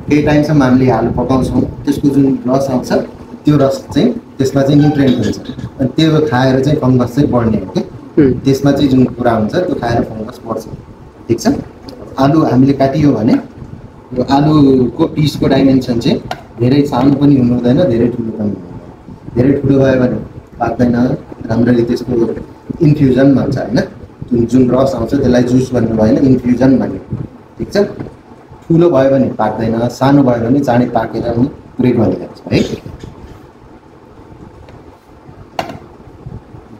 केही टाइमसम्म हामीले आलु पकाउँछौँ त्यसको जुन रस आउँछ त्यो रस चाहिँ त्यसमा चाहिँ न्युट्रिएन्ट हुन्छ अनि त्यो खाएर चाहिँ फङ्गस चाहिँ बढ्ने हो कि त्यसमा चाहिँ जुन कुरा हुन्छ त्यो खाएर फङ्गस बढ्छ ठिक छ आलु हामीले काटियो भने यो आलुको पिसको डाइमेन्सन चाहिँ धेरै सानो पनि हुनु हुँदैन धेरै ठुलो पनि हुनु हुँदैन धेरै ठुलो भयो भने पाक्दैन राम्ररी त्यसको इन्फ्युजन भन्छ होइन जुन रस आउँछ त्यसलाई जुस भन्नु भएन इन्फ्युजन भन्यो ठिक छ ठुलो भयो भने पाक्दैन सानो भयो भने चाँडै पाकेर पनि पुरै गलिहाल्छ है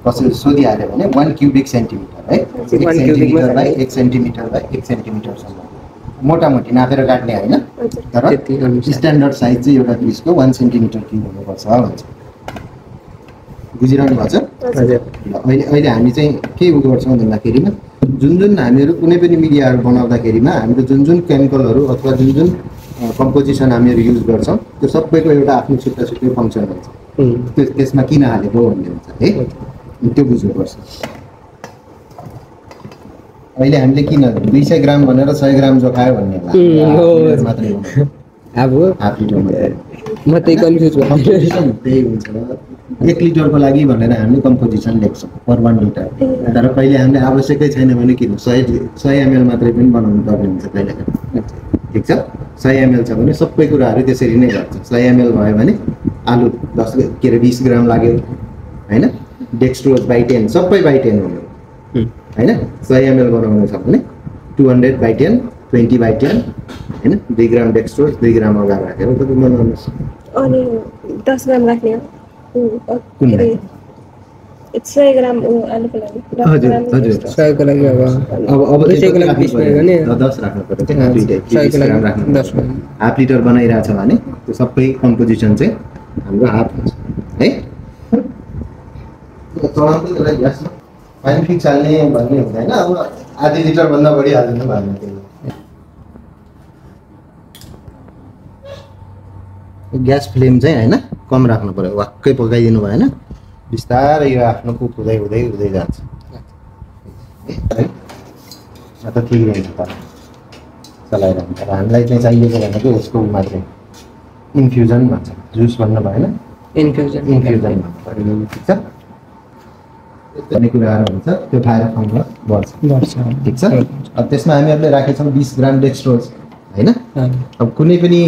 कसैले सोधिहाल्यो भने 1 क्युबिक सेन्टिमिटर है 1 सेन्टिमिटर बाई 1 सेन्टिमिटर बाई 1 सेन्टिमिटरसम्म मोटामोटी नापेर काट्ने होइन तर स्ट्यान्डर्ड साइज चाहिँ एउटा पिसको 1 सेन्टिमिटर क्युब हुनुपर्छ भन्छ बुझिरहनु भएको छ अहिले हामी चाहिँ के गर्छौँ भन्दाखेरिमा जुन हामीहरू कुनै पनि मिडियाहरू बनाउँदाखेरिमा हाम्रो जुन केमिकलहरू अथवा जुन कम्पोजिसन हामीहरू युज गर्छौँ त्यो सबैको एउटा आफ्नो छुट्टा छुट्टै फङ्सन हुन्छ त्यसमा किन हालेको भन्ने हुन्छ है त्यो बुझ्नुपर्छ अहिले हामीले किन 200 ग्राम भनेर 100 ग्राम जो खायो भन्ने मात्रै अब हाफ लिटर म त्यही कन्फ्युज त्यही हुन्छ 1 लिटरको लागि भनेर हामीले कम्पोजिसन लेख्छौँ पर 1 लिटर तर कहिले हामीले आवश्यकै छैन भने किन 100 ml मात्रै पनि बनाउनु पर्ने हुन्छ कहिले ठिक छ 100 ml छ भने सबै कुराहरू त्यसरी नै गर्छ 100 ml भयो भने आलु 20 ग्राम लाग्यो होइन डेक्स्ट्रोज बाई 10 सबै बाई 10 हुनु होइन 100 ml बनाउनु छ भने 200 बाई 10 20 बाई 10 होइन 2 ग्राम डेक्स्ट्रोज 2 ग्राम अगार राखेर तपाईँ बनाउनुहोस् अनि 10 ग्राम राख्ने हो कुन 100 ग्राम आलुको लागि हजुर हजुर 100 को लागि अब 200 को लागि पिस भयो भने 10 राख्नु पर्यो दुईटै 20 ग्राम राख्नु 10 हाफ लिटर बनाइरहेछ भने त्यो सबै कम्पोजिसन चाहिँ हाम्रो हाफ हुन्छ है चलाउँदै त्यसलाई ग्यासमा पानी फिक्स हाल्ने भन्ने हुँदैन अब आधी लिटर भन्दा बढी हाल्नु भएन त्यो ग्यास फ्लेम चाहिँ होइन कम राख्नु पर्यो वाक्कै पकाइदिनु भएन बिस्तारै यो आफ्नो कुक हुँदै हुँदै हुँदै जान्छ त ठिक रहेछ त चलाइरहन्छ अब हामीलाई चाहिँ चाहिएको भनेको यसको मात्रै इन्फ्युजन भन्छ जुस भन्नु भएन इन्फ्युजन भन्नु पर्यो ठिक छ भन्ने कुराहरू हुन्छ त्यो खाएर फङ्गस बढ्छ ठिक छ अब त्यसमा हामीहरूले राखेका छौँ 20 ग्राम डेक्स्ट्रोज होइन अब कुनै पनि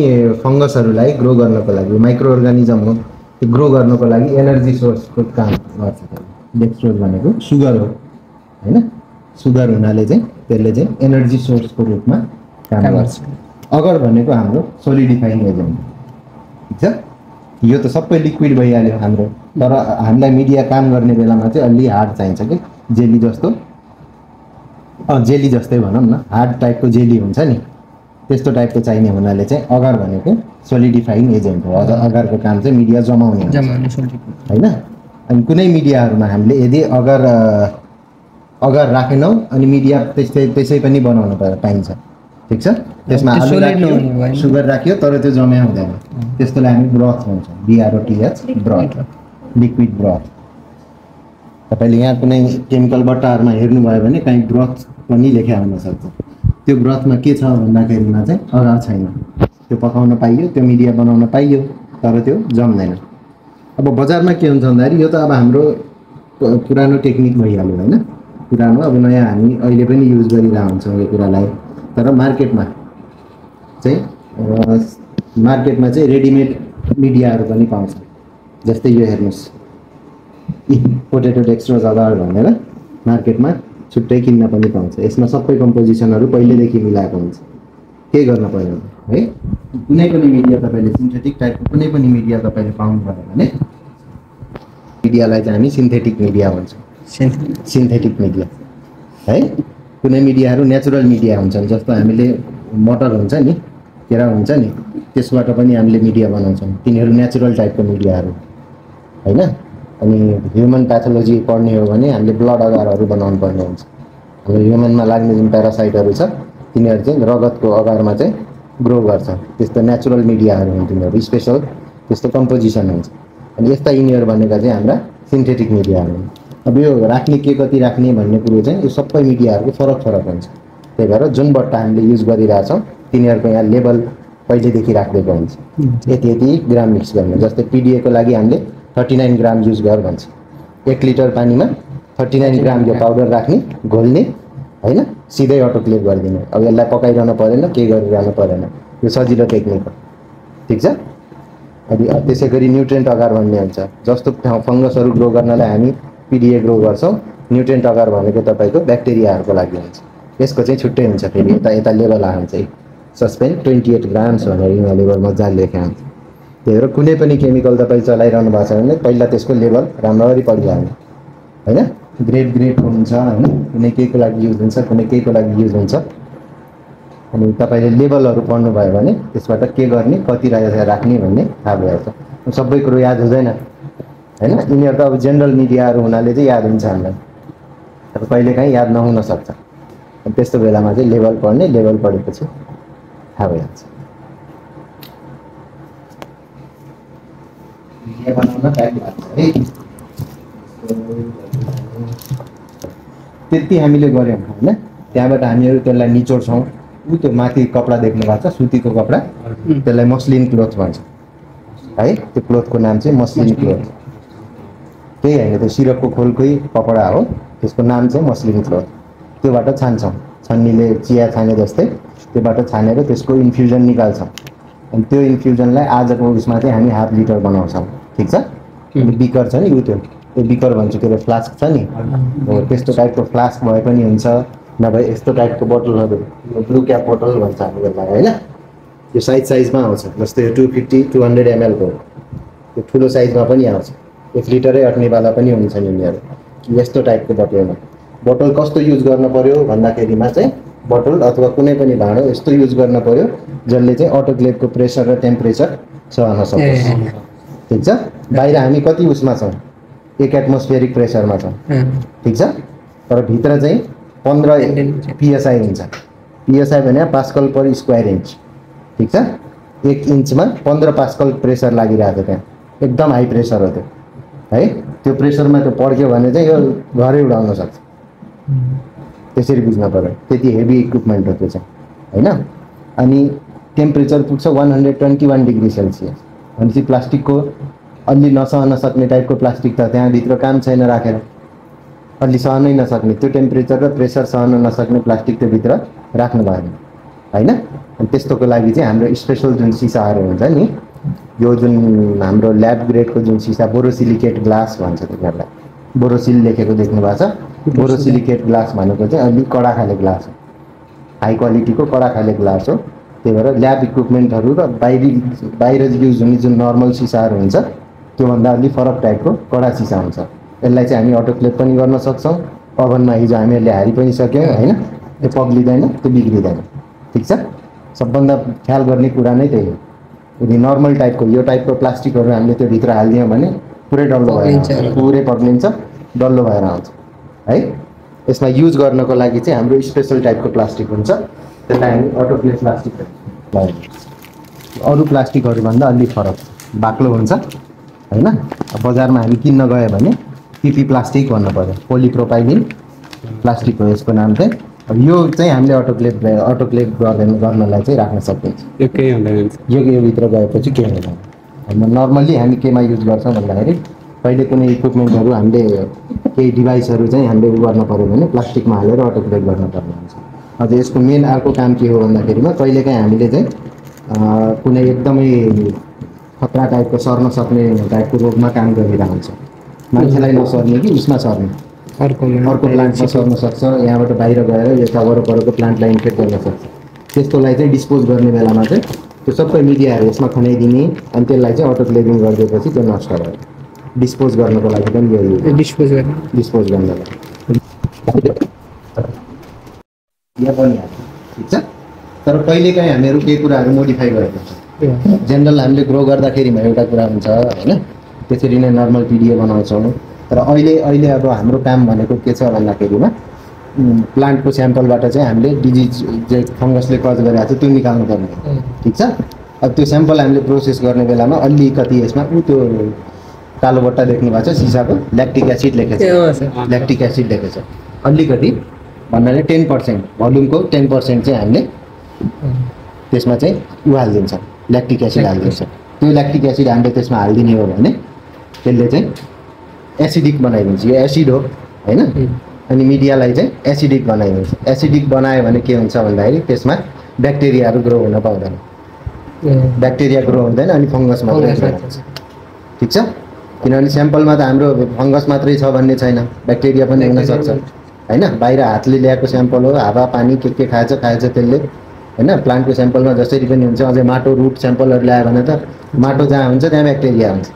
फङ्गसहरूलाई ग्रो गर्नको लागि माइक्रो अर्गानिजम हो त्यो ग्रो गर्नको लागि एनर्जी सोर्सको काम गर्छ डेक्स्ट्रोज भनेको सुगर हो होइन सुगर हुनाले चाहिँ त्यसले चाहिँ एनर्जी सोर्सको रूपमा काम गर्छ अगर भनेको हाम्रो सोलिडिफाइङ एजेन्ट ठिक छ यो त सबै लिक्विड भइहाल्यो हाम्रो तर हामीलाई मिडिया काम गर्ने बेलामा चाहिँ अलि हार्ड चाहिन्छ कि जेली जस्तो जेली जस्तै भनौँ न हार्ड टाइपको जेली हुन्छ नि त्यस्तो टाइपको चाहिने हुनाले चाहिँ अगर भनेको सोलिडिफाइङ एजेन्ट हो अगरको काम चाहिँ मिडिया जमाउने होइन अनि कुनै मिडियाहरूमा हामीले यदि अगर राखेनौँ अनि मिडिया त्यसै पनि बनाउनु पाइन्छ ठिक छ त्यसमा आलु राख्यो सुगर राख्यो तर त्यो जम्या हुँदैन त्यस्तोलाई हामी ब्रथ भन्छौँ BROTH ब्रथ लिक्विड ब्रथ तपाईँले यहाँ कुनै केमिकल बट्टाहरूमा हेर्नुभयो भने कहीँ ब्रथ पनि लेख्या हुनसक्छ त्यो ब्रथमा के छ भन्दाखेरिमा चाहिँ अगार छैन त्यो पकाउन पाइयो त्यो मिडिया बनाउन पाइयो तर त्यो जम्दैन अब बजारमा के हुन्छ भन्दाखेरि यो त अब हाम्रो पुरानो टेक्निक भइहाल्यो होइन पुरानो अब नयाँ हामी अहिले पनि युज गरिरहेको हुन्छौँ यो कुरालाई तर मार्केटमा चाहिँ रेडिमेड मिडियाहरू पनि पाउँछ जस्तै यो हेर्नुहोस् पोटेटो डेक्स्ट्रोज अगार भनेर मार्केटमा छुट्टै किन्न पनि पाउँछ यसमा सबै कम्पोजिसनहरू पहिलेदेखि मिलाएको हुन्छ के गर्न पर्यो है कुनै पनि मिडिया तपाईँले सिन्थेटिक टाइपको कुनै पनि मिडिया तपाईँले पाउनुभयो भने मिडियालाई चाहिँ हामी सिन्थेटिक मिडिया भन्छौँ सिन्थेटिक मिडिया है कुनै मिडियाहरू नेचुरल मिडिया हुन्छन् जस्तो हामीले मटर हुन्छ नि केरा हुन्छ नि त्यसबाट पनि हामीले मिडिया बनाउँछौँ तिनीहरू नेचुरल टाइपको मिडियाहरू होइन अनि ह्युमन प्याथोलोजी पढ्ने हो भने हामीले ब्लड अगारहरू बनाउनु पर्ने हुन्छ हाम्रो ह्युमनमा लाग्ने जुन प्यारासाइटहरू छ तिनीहरू चाहिँ रगतको अगारमा चाहिँ ग्रो गर्छ त्यस्तो नेचुरल मिडियाहरू हुन् तिनीहरू स्पेसल त्यस्तो कम्पोजिसन हुन्छ अनि यस्ता यिनीहरू भनेका चाहिँ हाम्रा सिन्थेटिक मिडियाहरू हुन् अब यो राख्ने के कति राख्ने भन्ने कुरो चाहिँ यो सबै मिडियाहरूको फरक फरक हुन्छ त्यही भएर जुन बट्टा हामीले युज गरिरहेछौँ तिनीहरूको यहाँ लेबल पहिलेदेखि राखिदिएको हुन्छ यति यति ग्राम मिक्स गर्नु जस्तै पिडिएको लागि हामीले 39 ग्राम युज गर भन्छ 1 लिटर पानीमा 39 ग्राम यो पाउडर राख्ने घोल्ने हैन सिधै अटोक्लेभ गरिदिने अब यसलाई पकाइरहनु परेन के गरिरहनु परेन यो सजिलो टेक्निक हो ठीक छ अनि त्यसै गरी न्युट्रिएन्ट अगार भन्ने हुन्छ जस्तो फंगसहरु ग्रो गर्नलाई हामी पिडिए ग्रो गर्छौं न्युट्रिएन्ट अगार भनेको तपाईको ब्याक्टेरियाहरुको लागि हुन्छ यसको चाहिँ छुट्टै हुन्छ फेरि यता लेभल आउँछ सस्पेन 28 ग्राम्स भनेर यहाँ लेभल मजाले लेखेको हुन्छ त्यही भएर कुनै पनि केमिकल तपाई चलाइरहनु भएको छ भने पहिला त्यसको लेभल राम्ररी पढिहाल्नु हैन ग्रेड हुन्छ हैन कुनै केको लागि युज हुन्छ कुनै केको लागि युज हुन्छ अनि तपाईले लेभलहरु पढ्नु भयो भने त्यसबाट के गर्ने कति राख्ने भन्ने थाहा भइहाल्छ सबै कुरो याद हुँदैन हैन यिनीहरु त अब जनरल मिडियाहरु हुनाले चाहिँ याद हुन्छ हामीलाई तर कहिलेकाहीँ याद नहुन सक्छ त्यस्तो बेलामा चाहिँ लेभल पढ्ने लेभल पढेपछि थाहा भइहाल्छ भिडियो बनाउन टाइम लाग्छ है त्यति हामीले गर्यौं हैन त्यहाँबाट हामीहरु त्यसलाई निचोड्छौं उ त्यो माथि कपडा देख्नु भएको छ सुतीको कपडा त्यसलाई मस्लिन क्लोथ भन्छ है त्यो क्लोथको नाम चाहिँ मस्लिन क्लोथ त्यही हैन त्यो सिरकको खोलकै कपडा हो त्यसको नाम चाहिँ मस्लिन क्लोथ त्योबाट छान्छौं छन्नीले चिया छाने जस्तै त्योबाट छानेर त्यसको इन्फ्युजन निकाल्छौं अनि त्यो इन्फ्युजनलाई आजको उसमा चाहिँ हामी हाफ लिटर बनाउँछौं ठीक छ बिकर छ नि उ त्यो बिकर भन्छु के फ्लास्क छ नि हो त्यस्तो टाइपको फ्लास्क भए पनि हुन्छ नभए यस्तो टाइपको बोतलहरु ब्लू क्याप बोतल भन्छ हामी यसलाई हैन यो साइजमा आउँछ जस्तै यो 250 200 ml को त्यो ठुलो साइजमा पनि आउँछ 1 लिटरै अट्नेवाला पनि हुन्छ नि यिनीहरु यस्तो टाइपको बोतल कस्तो युज गर्न पर्यो भन्दाखेरिमा चाहिँ बोतल अथवा कुनै पनि भाँडो यस्तो युज गर्न पर्यो जसले चाहिँ अटोक्लेभको प्रेसर र टेम्परेचर सहन सकोस् ठीक छ बाहिर हामी कति उसमा छौं 1 एटमोस्फियरिक प्रेसरमा छौं ठीक छ तर भित्र चाहिँ 15 psi हुन्छ psi भने पास्कल पर स्क्वायर इंच ठीक छ 1 इन्चमा 15 पास्कल प्रेसर लागिरहेको छ त्यहाँ एकदम हाई प्रेसर हो त्यो है त्यो प्रेसरमा त्यो पड्क्यो भने चाहिँ यो घरै उडाउन सक्छ त्यसरी बुझ्न पर्यो त्यति हेभी इक्विपमेन्ट हो त्यो चाहिँ हैन अनि टेम्परेचर पुग्छ 121 डिग्री सेल्सियस भनेपछि प्लास्टिकको अलि नसहन सक्ने टाइपको प्लास्टिक त त्यहाँ भित्र काम छैन राखेर अलि सहनै नसक्ने त्यो टेम्परेचर र प्रेसर सहन नसक्ने प्लास्टिक त्यो भित्र राख्नु भएन हैन अनि त्यस्तोको लागि चाहिँ हाम्रो स्पेशल जुन सिसाहरु हुन्छ नि यो जुन हाम्रो ल्याब ग्रेडको जुन सिसा बोरोसिलिकेट ग्लास भन्छ त्यसलाई बोरोसिल लेखेको देख्नु भएको छ बोरोसिलिकेट ग्लास भनेको चाहिँ अलि कडा खाले ग्लास हो हाई क्वालिटीको कडा खाले ग्लास हो त्यही भएर ल्याब इक्विपमेन्टहरु र बाहिर युज हुने जुन नर्मल सिसाहरु हुन्छ त्यो भन्दा अलि फरक टाइपको कडा सिसा हुन्छ यसलाई चाहिँ हामी अटोक्लेभ पनि गर्न सक्छौं ओभनमा हिजो हामीहरुले हारि पनि सक्यौं हैन त्यो पग्लिदैन त्यो बिग्रिदैन ठीक छ सबभन्दा ख्याल गर्ने कुरा नै त्यही हो यदि नर्मल टाइपको यो टाइपको प्लास्टिकहरु हामीले त्यो भित्र हाल्दियौं भने पुरै डल्लो भएर पुरै पग्लिन्छ डल्लो भएर आउँछ है यसमा युज गर्नको लागि चाहिँ हाम्रो स्पेशल टाइपको प्लास्टिक हुन्छ त्यसलाई हामी अटोक्लेभ प्लास्टिक भन्छ अरु प्लास्टिकहरु भन्दा अलि फरक बाक्लो हुन्छ हैन बजारमा हामी किन्न गए भने पीपी प्लास्टिक भन्नु पर्यो पोलिप्रोपाइलिन प्लास्टिक हो यसको नाम चाहिँ अब यो चाहिँ हामीले अटोक्लेभ गर्नलाई चाहिँ राख्न सकिन्छ यो केही हुँदैन यो भित्र गएपछि के हुँदैन हामी नर्मली हामी केमा युज गर्छौं भन्दाखेरि पहिले कुनै इक्विपमेन्टहरु हामीले केही डिभाइसहरु चाहिँ हामीले गर्न पर्यो भने प्लास्टिकमा हालेर अटोक्लेभ गर्न पर्ने हुन्छ अझ यसको मेन अर्को काम के हो भन्दाखेरिमा कहिलेकाहीँ हामीले चाहिँ कुनै एकदमै खतरा टाइपको सर्न सक्ने टाइपको रोगमा काम गरिरहेको हुन्छ मान्छेलाई नसर्ने कि उसमा सर्ने अर्को प्लान्टमा सर्न सक्छ यहाँबाट बाहिर गएर यता वरपरको प्लान्टलाई इन्फेक्ट गर्न सक्छ त्यस्तोलाई चाहिँ डिस्पोज गर्ने बेलामा चाहिँ त्यो सबै मिडियाहरु यसमा खनाइदिने अनि त्यसलाई चाहिँ अटोक्लेभिङ गरिदिएपछि त्यो नष्ट भयो डिस्पोज गर्नको लागि पनि यो डिस्पोज गर्नलाई यहाँ पनि ठीक छ तर कहिलेकाहीँ हामीहरु के कुराहरु मोडिफाई गरेका छौं जनरल हामीले ग्रो गर्दाखेरिमा एउटा कुरा हुन्छ हैन त्यसरी नै नर्मल पिडिए बनाउँछौं तर अहिले अब हाम्रो काम भनेको के छ भन्दाखेरिमा प्लान्टको स्याम्पलबाट चाहिँ हामीले डिजिज जे फंगसले कज गरेको छ त्यो निकाल्नु पर्ने ठीक छ अब त्यो स्याम्पल हामीले प्रोसेस गर्ने बेलामा अलिकति यसमा त्यो कालो बट्टा देख्नु भएको छ सिसाको ल्याक्टिक एसिड लेखेको छ ल्याक्टिक एसिड लेखेको छ अलिकति भन्नाले 10% भोल्युमको 10% चाहिँ हामीले त्यसमा चाहिँ उ हालिदिन्छ ल्याक्टिक एसिड हालिदिन्छ त्यो ल्याक्टिक एसिड हामीले त्यसमा हालिदिने हो भने त्यसले चाहिँ एसिडिक बनाइदिन्छ यो एसिड हो हैन अनि मिडियालाई चाहिँ एसिडिक बनाइदिन्छ एसिडिक बनायो भने के हुन्छ भन्दाखेरि त्यसमा ब्याक्टेरियाहरू ग्रो हुन पाउँदैन ब्याक्टेरिया ग्रो हुँदैन अनि फङ्गस मात्रै हुन्छ ठीक छ किनभने स्याम्पलमा त हाम्रो फङ्गस मात्रै छ भन्ने छैन ब्याक्टेरिया पनि हुन सक्छ हैन बाहिर हातले ल्याएको स्याम्पल हो हावा पानी के खाएछ त्यसले हैन प्लान्टको स्याम्पलमा जसरी पनि हुन्छ अझै माटो रुट स्याम्पलहरू ल्यायो भने त माटो जहाँ हुन्छ त्यहाँ ब्याक्टेरिया हुन्छ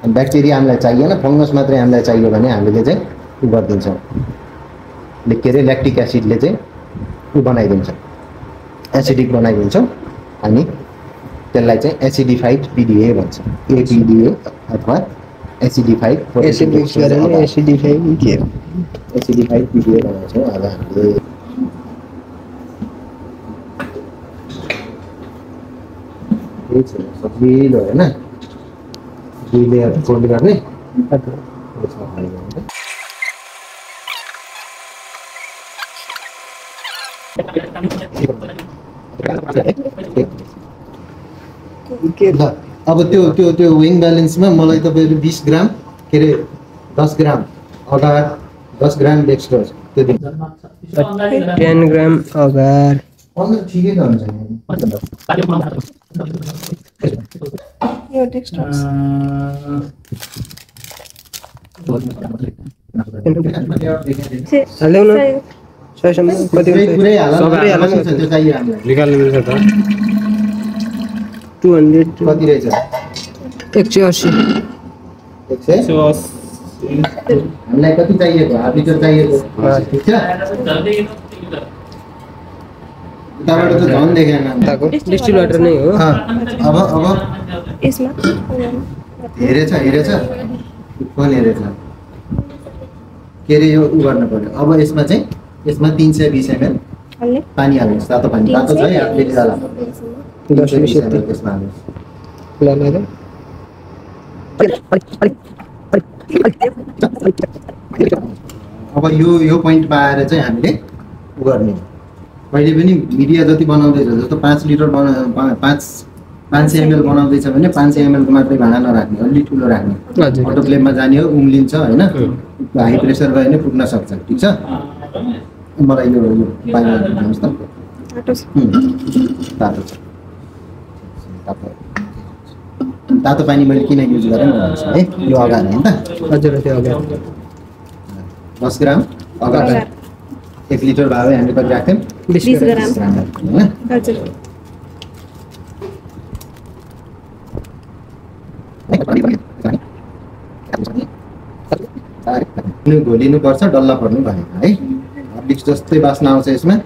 अनि ब्याक्टेरिया हामीलाई चाहिएन फङ्गस मात्रै हामीलाई चाहियो भने हामीले चाहिँ उ गरिदिन्छौँ के अरे ल्याक्टिक एसिडले चाहिँ उ बनाइदिन्छ एसिडिक बनाइदिन्छौँ अनि त्यसलाई चाहिँ एसिडिफाइड पिडिए भन्छ एपिडिए अथवा एसिडिफाइड एसिड मिक्स गरेर एसिडिफाइड के एसिडिफाइड पिडिए बनाउँछौँ अब हामीले सजिलो होइन 2 लेयर फोल्ड गर्ने अब त्यो विङ ब्यालेन्समा मलाई तपाईँहरू 20 ग्राम के अरे 10 ग्राम अगार 10 ग्राम डेक्स्ट्रोज त्यो दिन्छ 10 ग्राम अगार ठिकै त हुन्छ यो डेक्स्ट्रोज हाल्यौ न 100 सम्म कति पुरै हाल्नु त्यो चाहियो हामीलाई निकाल्नु मिल्छ त 200 कति रहेछ 180 हामीलाई कति चाहिएको हाफ लिटर चाहिएको ठीक छ उताबाट त झन् देखेन ताको डिस्टिल वाटर नै हो अब यसमा हेरेछ फोन हेरेछ के अरे यो उ गर्नु पर्यो अब यसमा चाहिँ यसमा 320 ml हाल्ने पानी हाल्नुहोस् तातो पानी तातो छ है हातले निकाला 320 ml त्यसमा हाल्नुहोस् लगाएर अब यो पोइन्टमा आएर चाहिँ हामीले उ गर्ने कहिले पनि मिडिया जति बनाउँदैछ जस्तो 5 लिटर 500 ml बनाउँदैछ भने 500 ml को मात्रै भाँडा नराख्ने अलि ठुलो राख्ने अटोक्लेभमा जाने हो उम्लिन्छ हैन हाई प्रेसर गयो भने फुट्न सक्छ ठीक छ मलाई यो पानी दिनुहोस् त तातो छ तातो छ तातो पानी मैले किन युज गरेँ भन्नुहोस् है यो अगार हैन त हजुर त्यो अगार 10 ग्राम अगार 1 लिटर भावे हामीले कति राख्थ्यौं 20 ग्राम हैन हजुर घोलिनु पर्छ डल्ला पर्नु भएन है हर्लिक्स जस्तै बास्ना आउँछ यसमा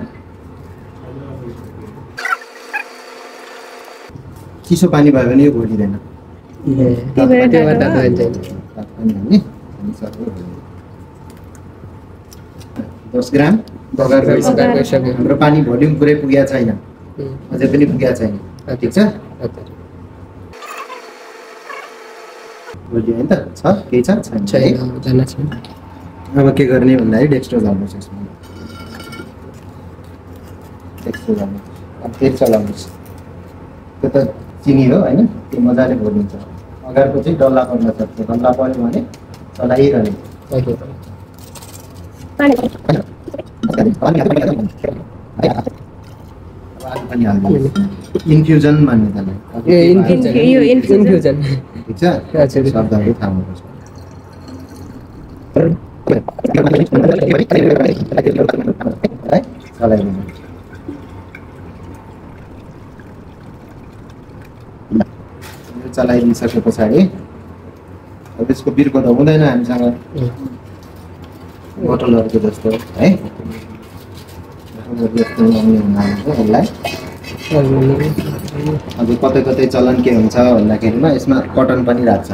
चिसो पानी भयो भने यो घोलिँदैन दस ग्राम बगार गइसक्यो हाम्रो पानी भोल्युम पुरै पुगेको छैन अझै पनि पुगेको छैन ठीक छ भोल्युम त छ केही छैन अब के गर्ने भन्दाखेरि डेक्स्ट्रोज हाल्नुहोस् यसमा डेक्स्ट्रोज हाल्नुहोस् अब फेरि चलाउनुहोस् त्यो त चिनी हो होइन त्यो मजाले घोलिन्छ अगाडिको चाहिँ डल्ला पर्न सक्छ डल्ला पर्यो भने चलाइरहने इन्फ्युजन भन्ने त्यसलाई यो इन्फ्युजन ठीक छ शब्दहरू थाहा हुनुपर्छ चलाइदिनु चलाइदिइसके पछाडि अब त्यसको बिर्को त हुँदैन हामीसँग बोतलहरूको जस्तो है यसलाई अब कतै कतै चलन के हुन्छ भन्दाखेरिमा यसमा कटन पनि राख्छ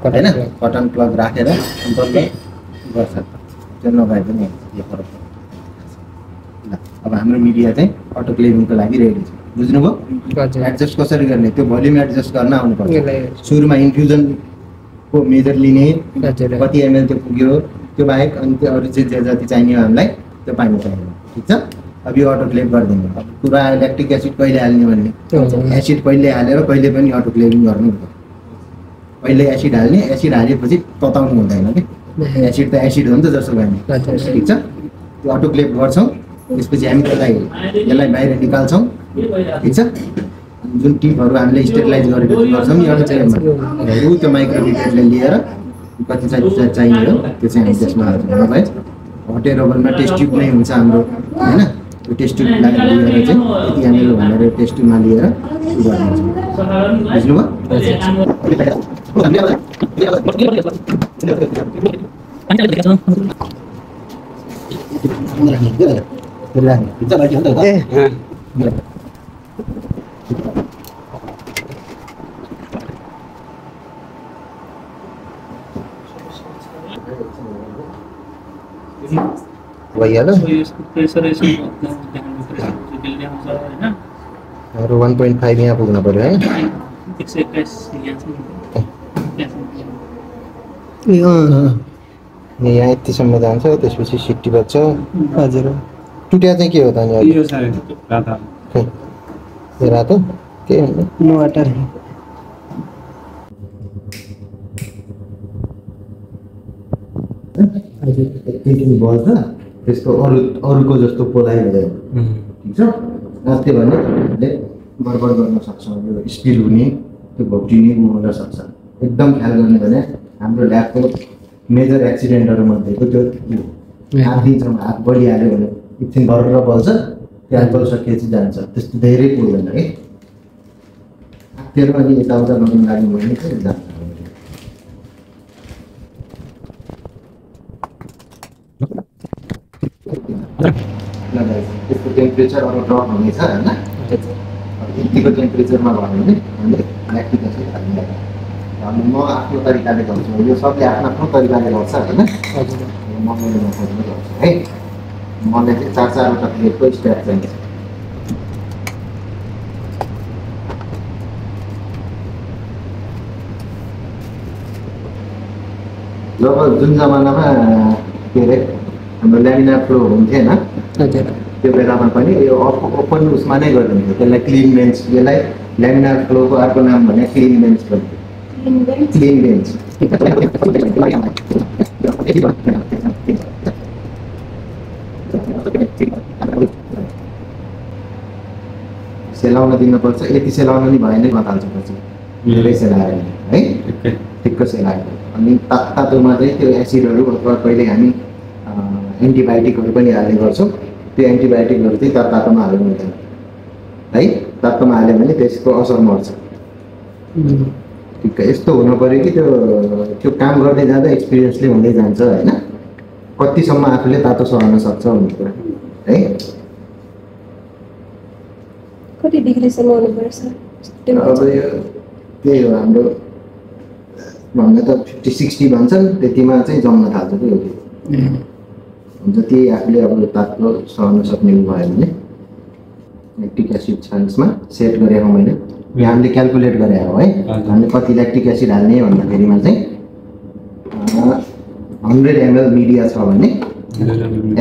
होइन कटन प्लग राखेर गर्छ त्यो नभए पनि यो फरक ल अब हाम्रो मिडिया चाहिँ अटोक्लेभिङको लागि रेडी छ बुझ्नुभयो एडजस्ट कसरी गर्ने त्यो भोल्युम एडजस्ट गर्न आउनुपर्छ सुरुमा इन्फ्युजनको मेजर लिने कति एमएल त्यो पुग्यो त्यो बाहेक अनि त्यो अरू जे जति चाहिने हो हामीलाई त्यो पानी चाहिने ठीक छ अब यो अटोक्लेभ गरिदिनु पुरा ल्याक्टिक एसिड कहिले हाल्ने भन्ने एसिड कहिले हालेर कहिले पनि अटोक्लेभिङ गर्नु कहिले एसिड हाल्ने एसिड हालेपछि तताउनु हुँदैन कि एसिड त एसिड हो नि त जसो गर्ने ठिक छ त्यो अटोक्लेभ गर्छौँ त्यसपछि हामी यसलाई बाहिर निकाल्छौँ ठिक छ जुन टिपहरू हामीले स्टेरिलाइज गरेर गर्छौँ नि अटोक्लेभमा त्यो माइक्रोबिटले लिएर कति चाहिने हो त्यो चाहिँ हामी त्यसमा हाल्छौँ नभए हटेर ओभनमा टेस्ट ट्युब नै हुन्छ हाम्रो होइन त्यो टेस्ट ट्युबलाई लिएर चाहिँ यति एमएल भनेर टेस्ट ट्युबमा लिएर उयो गरिदिन्छौँ बुझ्नुभयो भइहाल्यो हाम्रो 1.5 यहाँ पुग्नु पर्यो है यहाँ यतिसम्म जान्छ त्यसपछि सिटी बज्छ हजुर टुट्या चाहिँ के हो त अनि रातो के नो वाटर बल्छ त्यसको अरूको जस्तो पोलाइ हुँदैन ठिक छ अस्ति भने हामीले गडबड गर्न सक्छौँ यो स्पिल हुने त्यो घोप्टिने हुन सक्छ एकदम ख्याल गर्ने भने हाम्रो ल्याबको मेजर एक्सिडेन्टहरू मध्येको त्यो हात दिन्छौँ हात बढिहाल्यो भने एकछिन गरेर बल्छ त्यो हात बलिसकेपछि जान्छ त्यस्तो धेरै पुग्दैन है हातेर अनि यताउता गर्नु लाग्यो भने चाहिँ जान्छ त्यसको टेम्परेचर अब ड्रप हुनेछ होइन यतिको टेम्परेचरमा भयो भने हामीले ल्याक्टिक एसिड हाल्ने म आफ्नो तरिकाले गर्छु यो सबले आफ्नो आफ्नो तरिकाले गर्छ होइन म मेरो मेथडमा गर्छु है मलाई चाहिँ 4-4वटा प्लेटको स्ट्याक चाहिन्छ जब जुन जमानामा के अरे हाम्रो ल्यामिनार फ्लो हुन्थेन त्यो बेलामा पनि यो ओपन उसमा नै गरिदिन्थ्यो त्यसलाई क्लिन बेन्च यसलाई ल्यामिनार फ्लोको अर्को नाम भने क्लिन बेन्च भन्थ्यो क्लिन बेन्च सेलाउन दिनुपर्छ यति सेलाउन नि भएन नथाल्छ पछि धेरै सेलायो है ठिक्क सेलायो अनि तातोमा चाहिँ त्यो एसिडहरू अथवा कहिले हामी एन्टिबायोटिकहरू पनि हाल्ने गर्छौँ त्यो एन्टिबायोटिकहरू चाहिँ तातोमा हाल्नु हुँदैन है तातोमा हाल्यो भने त्यसको असर मर्छ ठिक यस्तो हुनु पऱ्यो कि त्यो काम गर्दै जाँदा एक्सपिरियन्सले हुँदै जान्छ होइन कतिसम्म आफूले तातो सहन सक्छ भन्ने कुरा है कति डिग्रीसम्म हुनुपर्छ सर अब यो त्यही हो हाम्रो भन्दा त 50-60 भन्छन् त्यतिमा चाहिँ जम्न थाल्छ कि यो जति आफूले अब तातो सहन सक्ने भयो भने ल्याक्टिक एसिड छ यसमा सेट गरेको मैले यहाँ हामीले क्यालकुलेट गरे हो है हामीले कति ल्याक्टिक एसिड हाल्ने भन्दाखेरिमा चाहिँ 100 ml मिडिया छ भने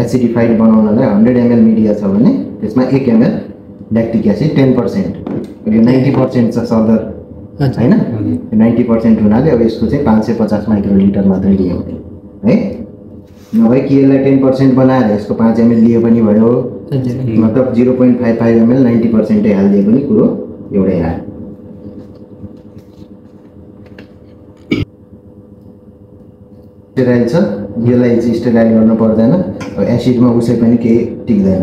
एसिडिफाइड बनाउनलाई 100 ml मिडिया छ भने त्यसमा 1 ml ल्याक्टिक एसिड 10% यो 90% छ सल्फर हैन 90% हुनाले अब यसको चाहिँ 550 माइक्रोलिटर मात्रै लियो है नभए कि यसलाई 10% बनाएर यसको 5 ml लियो पनि भयो मतलब 0.55 ml 90% हाल्दिए पनि कुरो एउटै आयो स्टेराइल छ यसलाई चाहिँ स्टेराइल गर्नु पर्दैन अब एसिडमा उसै पनि केही टिक्दैन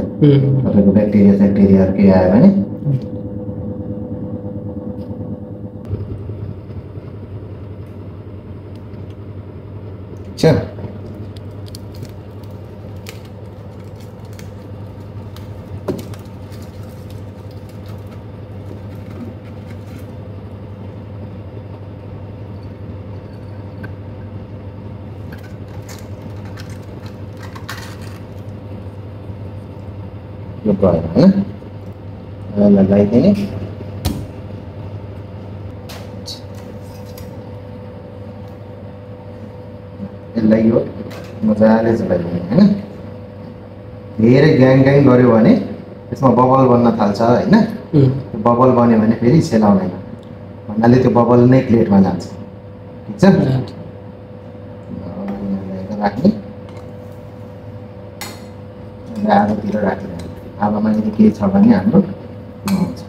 तपाईको ब्याक्टेरिया के आयो भने अच्छा यो भयो हैन लगाइदिने यसलाई यो मजाले चलाइदिने हैन धेरै ग्याङ ग्याङ गर्यो भने त्यसमा बबल बन्न थाल्छ होइन, त्यो बबल बन्यो भने फेरि सेलाउँदैन भन्नाले त्यो बबल नै प्लेटमा जान्छ। ठिक छ, राख्ने आगोतिर राखेर आगोमा यदि केही छ भने हाम्रो हुन्छ।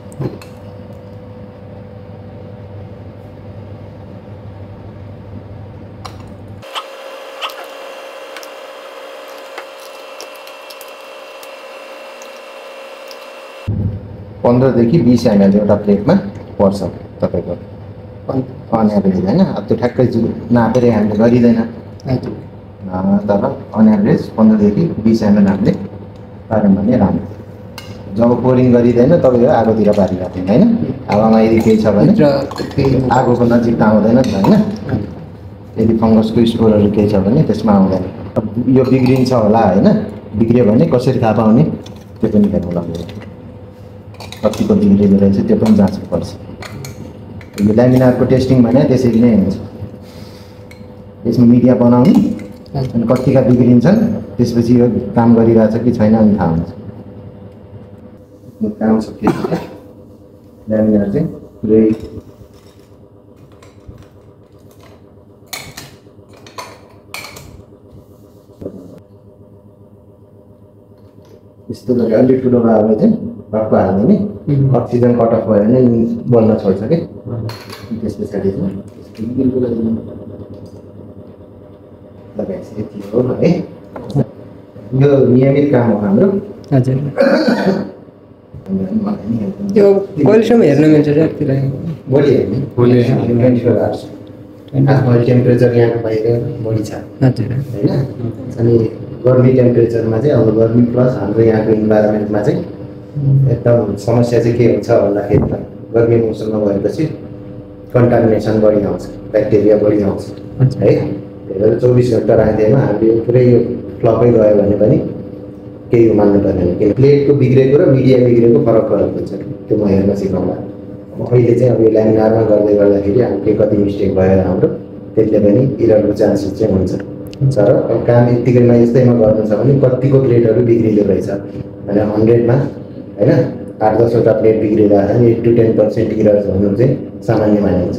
देखि 20 ml एउटा प्लेटमा पर्छ तपाईँको अन एभरेज होइन। अब त्यो ठ्याक्कै नापेर हामीले गरिँदैन, तर अन एभरेज 15 देखि 20 ml हामीले पार्यौँ भने राम्रो। जब पोरिङ गरिँदैन तपाईँको आगोतिर पारिराख्नु होइन, हावामा यदि केही छ भने आगोको नजिकमा आउँदैन होइन। यदि फङ्गसको स्पोरहरू केही छ भने त्यसमा आउँदैन। अब यो बिग्रिन्छ होला होइन, बिग्रियो भने कसरी थाहा पाउने त्यो पनि हेर्नु लाग्यो, कतिको बिग्रेको रहेछ त्यो पनि जाँच्नुपर्छ। यो ल्यामिनारको टेस्टिङ भने त्यसरी नै हुन्छ, यसमा मिडिया बनाउने अनि कतिका बिग्रिन्छन् त्यसपछि यो काम गरिरहेछ कि छैन अनि थाहा हुन्छ। काम सकियो ल्यामिनार चाहिँ पुरै यस्तो गरी अलि ठुलो भयो भने चाहिँ टक्क हाल्ने नि अक्सिजन कट अफ भयो भने बल्न छोड्छ कि त्यस पछाडि चाहिँ लगाएपछि यति हो है। यो नियमित काम हो हाम्रो। हजुर, त्यो कहिलेसम्म हेर्न मिल्छ सर? भोलि हेर्ने, भोलि 24 आवर्स आजकल टेम्परेचर यहाँको बाहिर बढी छ हजुर होइन। अनि गर्मी टेम्परेचरमा चाहिँ अब गर्मी प्लस हाम्रो यहाँको इन्भाइरोमेन्टमा चाहिँ एकदम समस्या चाहिँ के हुन्छ भन्दाखेरि त गर्मी मौसममा भएपछि कन्टामिनेसन बढी आउँछ, ब्याक्टेरिया बढी आउँछ है। त्यही भएर 24 घन्टा राख्दैमा हामीले पुरै यो फ्लपै गयो भने पनि केही मान्नु पर्दैन, किन प्लेटको बिग्रेको र मिडिया बिग्रेको फरक हुन्छ त्यो म हेर्न सिकाउँला। अहिले चाहिँ अब यो ल्यामिनारमा गर्दै गर्दाखेरि हाम्रो कति मिस्टेक भयो हाम्रो त्यसले पनि इररको चान्सेस चाहिँ हुन्छ। तर अब काम यत्तिकैमा यस्तैमा गर्नु छ भने कतिको प्लेटहरू बिग्रिँदो रहेछ भने 100मा होइन 8-10वटा प्लेट बिग्रिँदा 8 to 10% इरर्स हुनु चाहिँ सामान्य मानिन्छ।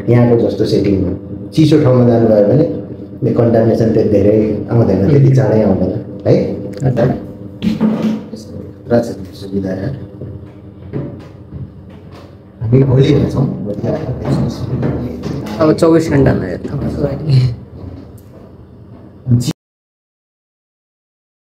यहाँको जस्तो सेटिङमा चिसो ठाउँमा जानुभयो भने कन्टामिनेसन त्यति धेरै आउँदैन, त्यति चाँडै आउँदैन है। सुविधा हामी भोलि हेर्छौँ, अब 24 घन्टामा हेर्नु